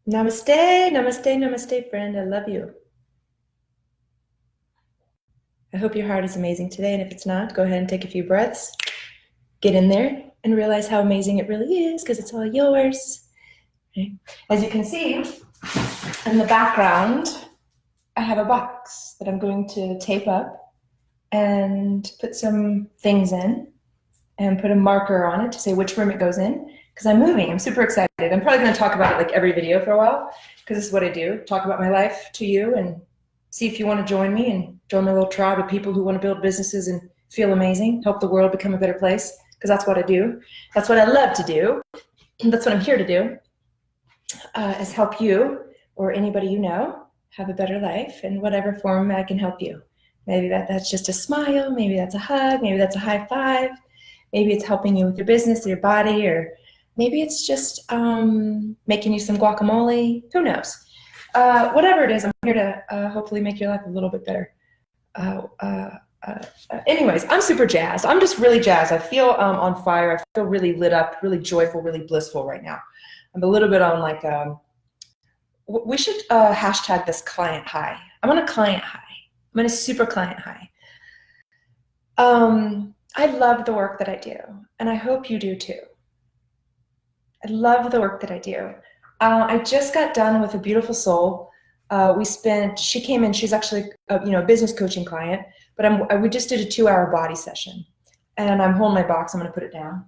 Namaste, namaste, namaste, friend. I love you. I hope your heart is amazing today, and if it's not, go ahead and take a few breaths, get in there, and realize how amazing it really is, because it's all yours. Okay? As you can see in the background, I have a box that I'm going to tape up and put some things in and put a marker on it to say which room it goes in, because I'm moving. I'm super excited. I'm probably going to talk about it like every video for a while, because this is what I do, talk about my life to you and see if you want to join me and join my little tribe of people who want to build businesses and feel amazing, help the world become a better place, because that's what I do. That's what I love to do. That's what I'm here to do, is help you or anybody you know have a better life in whatever form I can help you. Maybe that's just a smile, maybe that's a hug, maybe that's a high five, maybe it's helping you with your business, your body, or maybe it's just making you some guacamole. Who knows? Whatever it is, I'm here to hopefully make your life a little bit better. Anyways, I'm super jazzed. I'm just really jazzed. I feel on fire. I feel really lit up, really joyful, really blissful right now. I'm a little bit on like, we should hashtag this client high. I'm on a client high. I'm on a super client high. I love the work that I do, and I hope you do too. I love the work that I do. I just got done with a beautiful soul. She came in, she's actually a business coaching client, but we just did a 2-hour body session, and I'm holding my box. I'm going to put it down.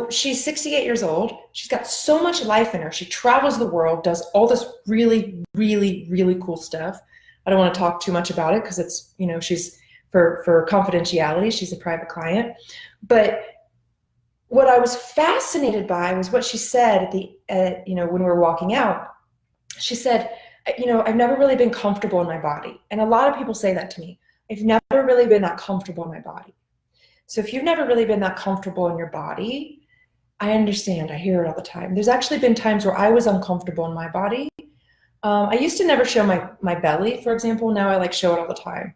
She's 68 years old. She's got so much life in her. She travels the world, does all this really, really, really cool stuff. I don't want to talk too much about it because it's, she's for confidentiality. She's a private client. But what I was fascinated by was what she said when we were walking out. She said, I've never really been comfortable in my body. And a lot of people say that to me. I've never really been that comfortable in my body. So if you've never really been that comfortable in your body, I understand. I hear it all the time. There's actually been times where I was uncomfortable in my body. I used to never show my belly, for example. Now I show it all the time.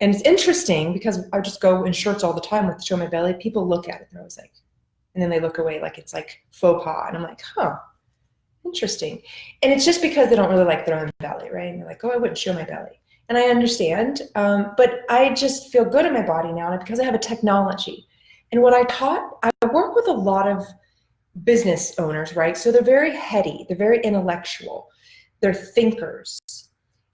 And it's interesting because I just go in shirts all the time with show my belly. People look at it. They're always like, and then they look away like it's like faux pas. And I'm like, huh, interesting. And it's just because they don't really like their own belly, right? And they're like, oh, I wouldn't show my belly. And I understand, but I just feel good in my body now, and because I have a technology. And what I work with a lot of business owners, right? So they're very heady, they're very intellectual, they're thinkers.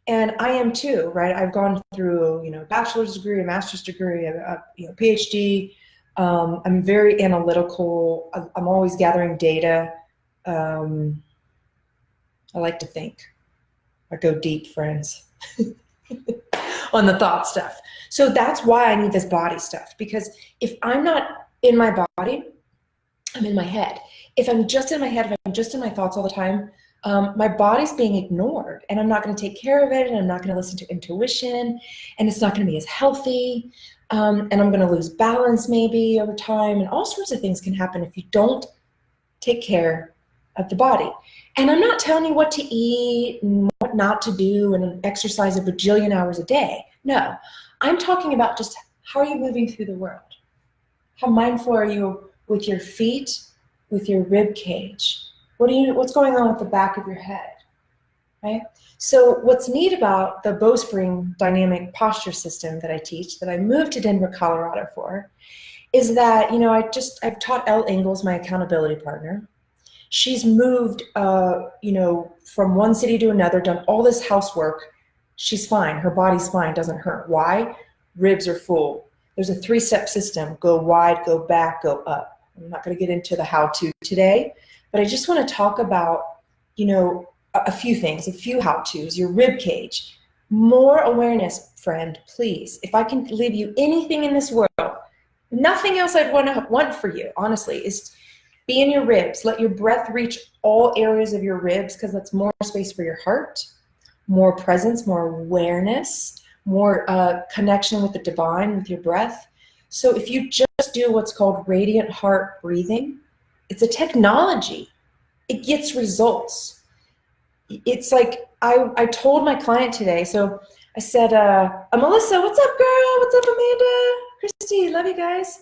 And I am too, right? I've gone through, a bachelor's degree, a master's degree, a PhD. I'm very analytical. I'm always gathering data. I like to think. I go deep, friends. On the thought stuff. So that's why I need this body stuff, because if I'm not in my body, I'm in my head. If I'm just in my head, if I'm just in my thoughts all the time, my body's being ignored, and I'm not going to take care of it, and I'm not going to listen to intuition, and it's not going to be as healthy, and I'm going to lose balance maybe over time, and all sorts of things can happen if you don't take care of the body. And I'm not telling you what to eat and what not to do and exercise a bajillion hours a day. No, I'm talking about just how are you moving through the world? How mindful are you with your feet, with your rib cage? What's going on with the back of your head, right? So what's neat about the Bowspring dynamic posture system that I teach, that I moved to Denver, Colorado for, is that, I've taught Elle Ingalls, my accountability partner. She's moved, from one city to another, done all this housework. She's fine. Her body's fine, doesn't hurt. Why? Ribs are full. There's a 3-step system. Go wide, go back, go up. I'm not going to get into the how-to today, but I just want to talk about, a few things, a few how-tos. Your rib cage. More awareness, friend, please. If I can leave you anything in this world, nothing else I'd want for you, honestly, is be in your ribs. Let your breath reach all areas of your ribs, because that's more space for your heart, more presence, more awareness, more connection with the divine, with your breath. So if you just do what's called radiant heart breathing, it's a technology. It gets results. It's like I told my client today, so I said, Melissa, what's up, girl? What's up, Amanda? Christy, love you guys.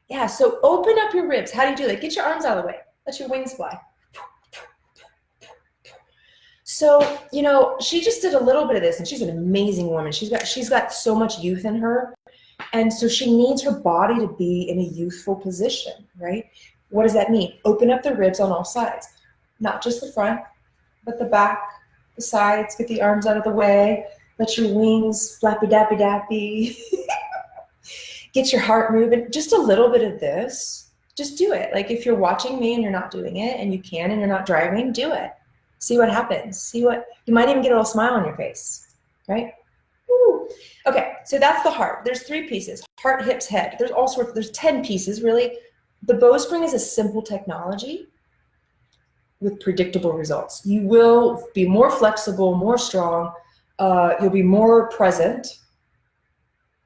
Yeah, so open up your ribs. How do you do that? Get your arms out of the way. Let your wings fly. So, you know, she just did a little bit of this, and she's an amazing woman. She's got so much youth in her. And so she needs her body to be in a youthful position, right? What does that mean? Open up the ribs on all sides, not just the front, but the back, the sides. Get the arms out of the way. Let your wings flappy dappy dappy. Get your heart moving. Just a little bit of this. Just do it. Like if you're watching me and you're not doing it, and you can and you're not driving, do it. See what happens. See what, you might even get a little smile on your face, right? Woo. Okay, so that's the heart. There's 3 pieces: heart, hips, head. There's 10 pieces really. The Bowspring is a simple technology with predictable results. You will be more flexible, more strong. You'll be more present.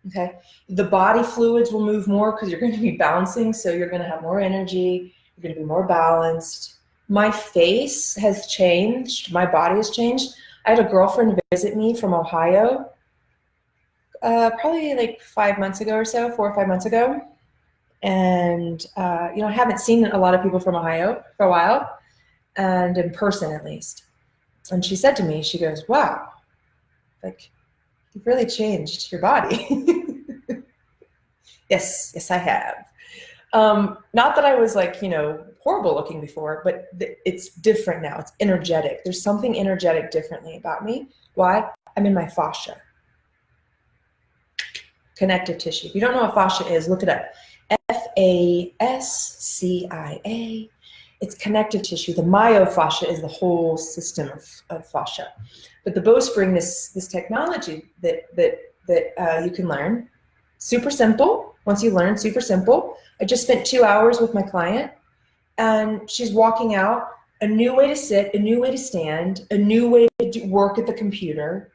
Okay, the body fluids will move more because you're going to be bouncing, so you're going to have more energy. You're going to be more balanced. My face has changed. My body has changed. I had a girlfriend visit me from Ohio, probably like 5 months ago or so, 4 or 5 months ago. And, you know, I haven't seen a lot of people from Ohio for a while, and in person at least. And she said to me, she goes, wow, like, you've really changed your body. Yes, I have. Not that I was like, you know, horrible looking before, but it's different now. It's energetic. There's something energetic differently about me. Why? I'm in my fascia. Connective tissue. If you don't know what fascia is, look it up. Fascia. It's connective tissue. The myofascia is the whole system of fascia. But the Bowspring, this technology that you can learn, super simple. Once you learn, super simple. I just spent 2 hours with my client, and she's walking out a new way to sit, a new way to stand, a new way to work at the computer,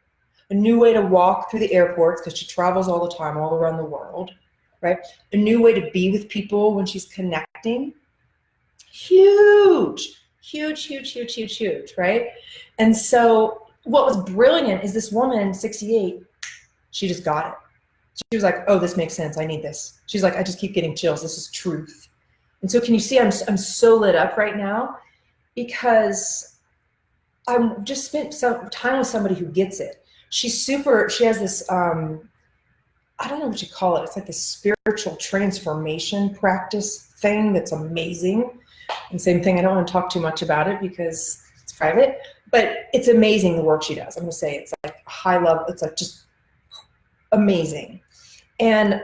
a new way to walk through the airports because she travels all the time, all around the world, right? A new way to be with people when she's connecting. Huge, right? And so what was brilliant is this woman, 68, she just got it. She was like, oh, this makes sense. I need this. She's like, I just keep getting chills. This is truth. And so can you see I'm so lit up right now because I'm just spent some time with somebody who gets it. She has this, I don't know what you call it. It's like this spiritual transformation practice thing that's amazing. And same thing, I don't want to talk too much about it because it's private, but it's amazing the work she does. I'm going to say it's like high level. It's like just amazing. And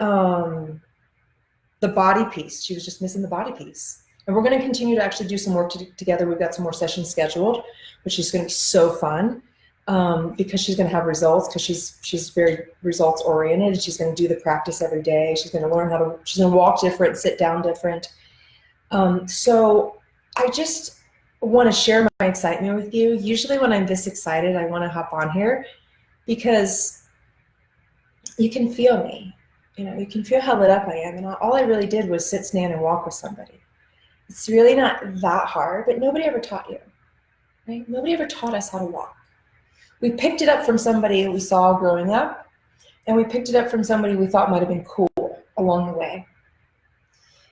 the body piece, she was just missing the body piece. And we're going to continue to actually do some work together. We've got some more sessions scheduled, which is going to be so fun because she's going to have results because she's very results oriented. She's going to do the practice every day. She's going to learn she's going to walk different, sit down different. So I just want to share my excitement with you. Usually when I'm this excited, I want to hop on here because you can feel me. You know, you can feel how lit up I am. And all I really did was sit, stand, and walk with somebody. It's really not that hard, but nobody ever taught you, right? Nobody ever taught us how to walk. We picked it up from somebody we saw growing up, and we picked it up from somebody we thought might have been cool along the way.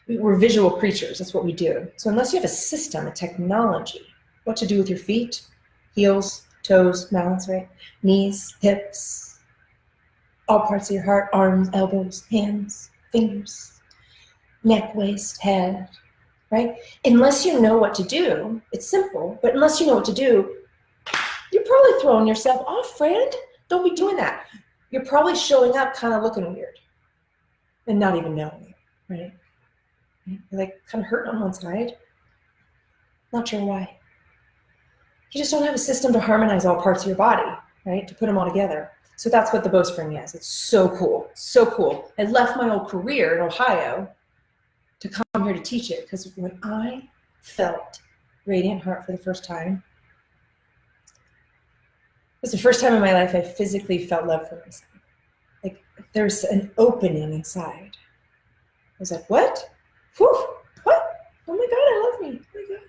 We're visual creatures. That's what we do. So unless you have a system, a technology, what to do with your feet, heels, toes, mouths, right? Knees, hips, all parts of your heart, arms, elbows, hands, fingers, neck, waist, head, right? Unless you know what to do, it's simple, but unless you know what to do, you're probably throwing yourself off, friend. Don't be doing that. You're probably showing up kind of looking weird and not even knowing it, right? You're like kind of hurting on one side. Not sure why. You just don't have a system to harmonize all parts of your body, right? To put them all together. So that's what the Bowspring is. It's so cool, so cool. I left my old career in Ohio to come here to teach it because when I felt Radiant Heart for the first time, it was the first time in my life I physically felt love for myself. Like there's an opening inside. I was like, what? Whew, what? Oh my God, I love me. Oh my God.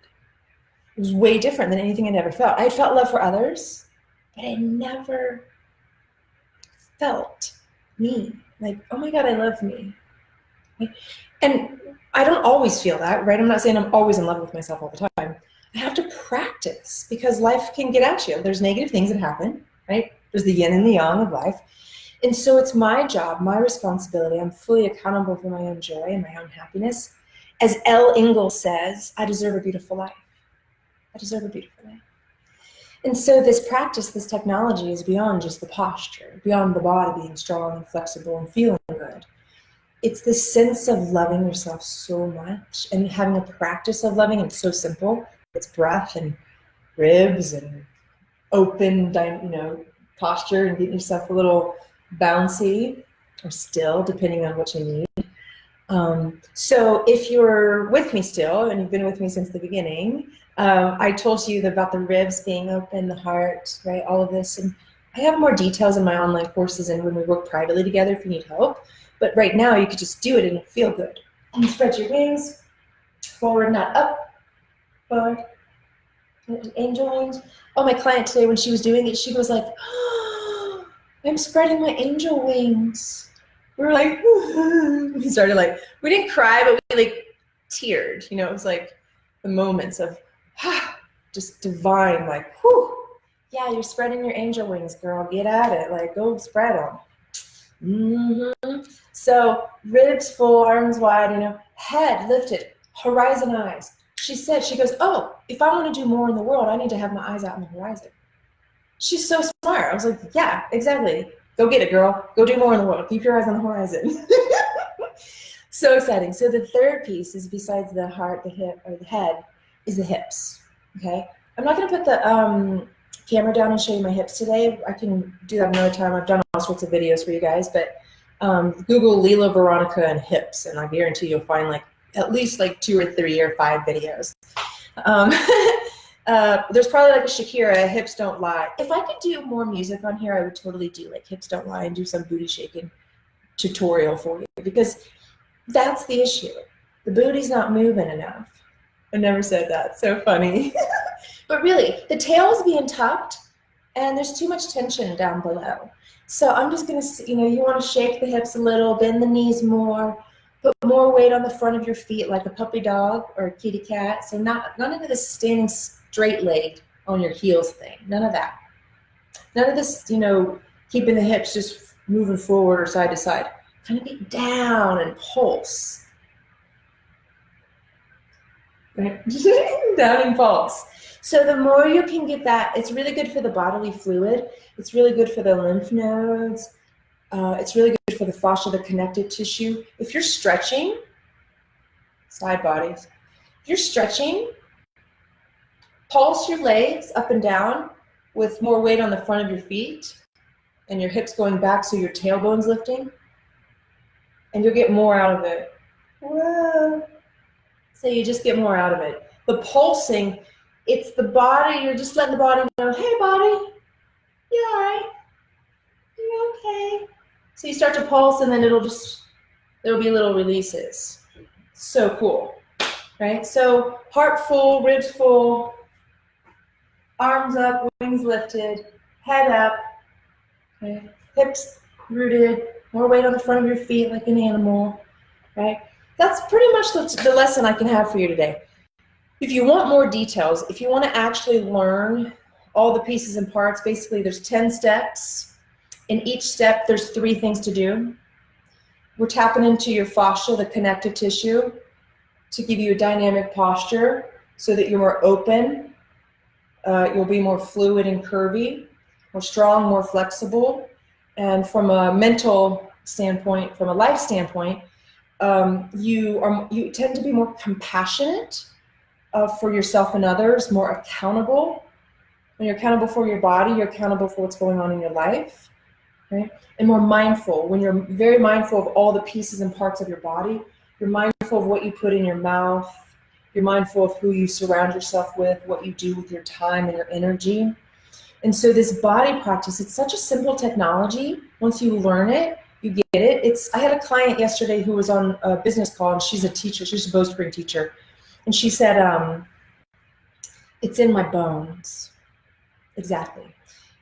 It was way different than anything I'd ever felt. I had felt love for others, but I never felt me. Like, oh my God, I love me. And I don't always feel that, right? I'm not saying I'm always in love with myself all the time. I have to practice because life can get at you. There's negative things that happen, right? There's the yin and the yang of life. And so it's my job, my responsibility. I'm fully accountable for my own joy and my own happiness. As Elle Ingalls says, I deserve a beautiful life. I deserve a beautiful life. And so this practice, this technology is beyond just the posture, beyond the body being strong and flexible and feeling good. It's this sense of loving yourself so much and having a practice of loving. It's so simple. It's breath and ribs and open, posture and getting yourself a little bouncy or still, depending on what you need. So if you're with me still, and you've been with me since the beginning, I told you about the ribs being open, the heart, right, all of this. And I have more details in my online courses and when we work privately together if you need help. But right now you could just do it and it'll feel good. And spread your wings, forward, not up, forward. Angel wings. Oh, my client today, when she was doing it, she was like, oh, I'm spreading my angel wings. We were like, we started we didn't cry, but we teared. It was like the moments of just divine, whew, yeah, you're spreading your angel wings, girl. Get at it. Go spread them. Mm-hmm. So ribs full, arms wide, head lifted, horizon eyes. She goes, oh, if I want to do more in the world, I need to have my eyes out on the horizon. She's so smart. I was like, yeah, exactly. Go get it, girl. Go do more in the world. Keep your eyes on the horizon. So exciting. So the third piece is, besides the heart, the hip, or the head, is the hips. Okay. I'm not going to put the camera down and show you my hips today. I can do that another time. I've done all sorts of videos for you guys, but Google Leela Veronica and hips, and I guarantee you'll find at least 2 or 3 or 5 videos. There's probably a Shakira, hips don't lie. If I could do more music on here, I would totally do hips don't lie and do some booty shaking tutorial for you, because that's the issue. The booty's not moving enough. I never said that. So funny. But really, the tail is being tucked and there's too much tension down below. So I'm just going to, you want to shake the hips a little, bend the knees more, put more weight on the front of your feet like a puppy dog or a kitty cat. So not none of this standing straight-legged on your heels thing. None of that. None of this, keeping the hips just moving forward or side to side. Kind of get down and pulse. Right? Down and pulse. So the more you can get that, it's really good for the bodily fluid. It's really good for the lymph nodes. It's really good for the fascia, the connective tissue. If you're stretching, side bodies, if you're stretching, pulse your legs up and down with more weight on the front of your feet and your hips going back so your tailbone's lifting, and you'll get more out of it. Whoa. So you just get more out of it. The pulsing, it's the body, you're just letting the body know, hey body, you all right? You okay? So you start to pulse and then there'll be little releases. So cool, right? So heart full, ribs full, arms up, wings lifted, head up, okay? Hips rooted, more weight on the front of your feet like an animal, right? That's pretty much the lesson I can have for you today. If you want more details, if you want to actually learn all the pieces and parts, basically there's 10 steps. In each step, there's 3 things to do. We're tapping into your fascia, the connective tissue, to give you a dynamic posture so that you're more open. You'll be more fluid and curvy, more strong, more flexible. And from a mental standpoint, from a life standpoint, you tend to be more compassionate for yourself and others, more accountable. When you're accountable for your body, you're accountable for what's going on in your life, right? And more mindful. When you're very mindful of all the pieces and parts of your body, you're mindful of what you put in your mouth, you're mindful of who you surround yourself with, what you do with your time and your energy. And so this body practice, it's such a simple technology. Once you learn it, you get it. I had a client yesterday who was on a business call, and she's a teacher. She's a Bowspring teacher. And she said, it's in my bones. Exactly.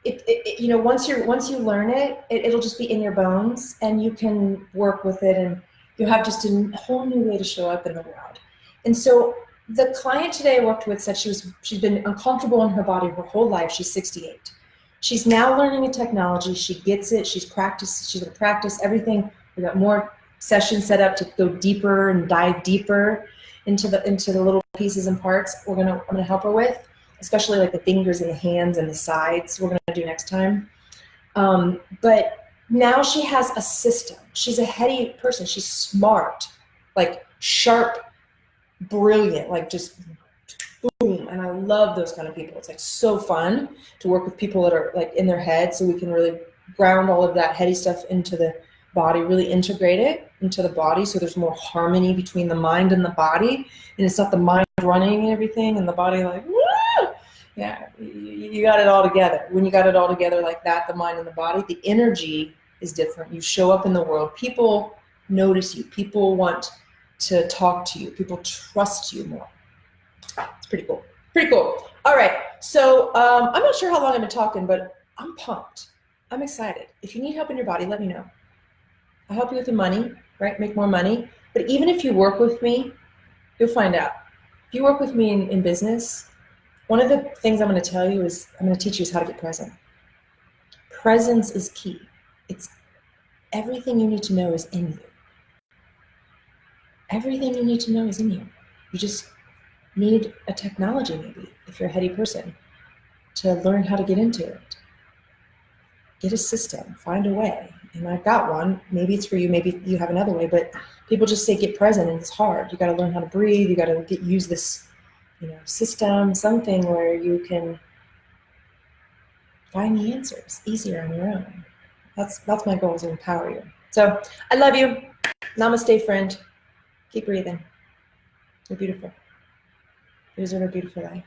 Once you learn it, it'll just be in your bones, and you can work with it. And you have just a whole new way to show up in the world. And so the client today I worked with said she's been uncomfortable in her body her whole life. She's 68. She's now learning a technology. She gets it. She's going to practice everything. We got more sessions set up to go deeper and dive deeper into the little pieces and parts I'm gonna help her with, especially like the fingers and the hands and the sides. We're gonna do next time. But now she has a system. She's a heady person. She's smart, like sharp, brilliant, like just boom. And I love those kind of people. It's like so fun to work with people that are like in their head, so we can really ground all of that heady stuff into the body, really integrate it into the body, so there's more harmony between the mind and the body, and it's not the mind running and everything and the body like, woo! Yeah, you got it all together. When you got it all together like that, the mind and the body, the energy is different. You show up in the world, people notice you, people want to talk to you, people trust you more. It's pretty cool. Pretty cool. All right, so I'm not sure how long I've been talking, but I'm pumped. I'm excited. If you need help in your body, let me know. I'll help you with the money, right? Make more money. But even if you work with me, you'll find out. If you work with me in business, one of the things I'm going to tell you is, I'm going to teach you is how to get present. Presence is key. It's everything you need to know is in you. Everything you need to know is in you. You just need a technology, maybe, if you're a heady person, to learn how to get into it. Get a system, find a way. And I've got one. Maybe it's for you, maybe you have another way, but people just say get present, and it's hard. You got to learn how to breathe. You got to use this, system, something where you can find the answers easier on your own. That's my goal, is to empower you. So I love you. Namaste, friend. Keep breathing. You're beautiful. You deserve a beautiful life.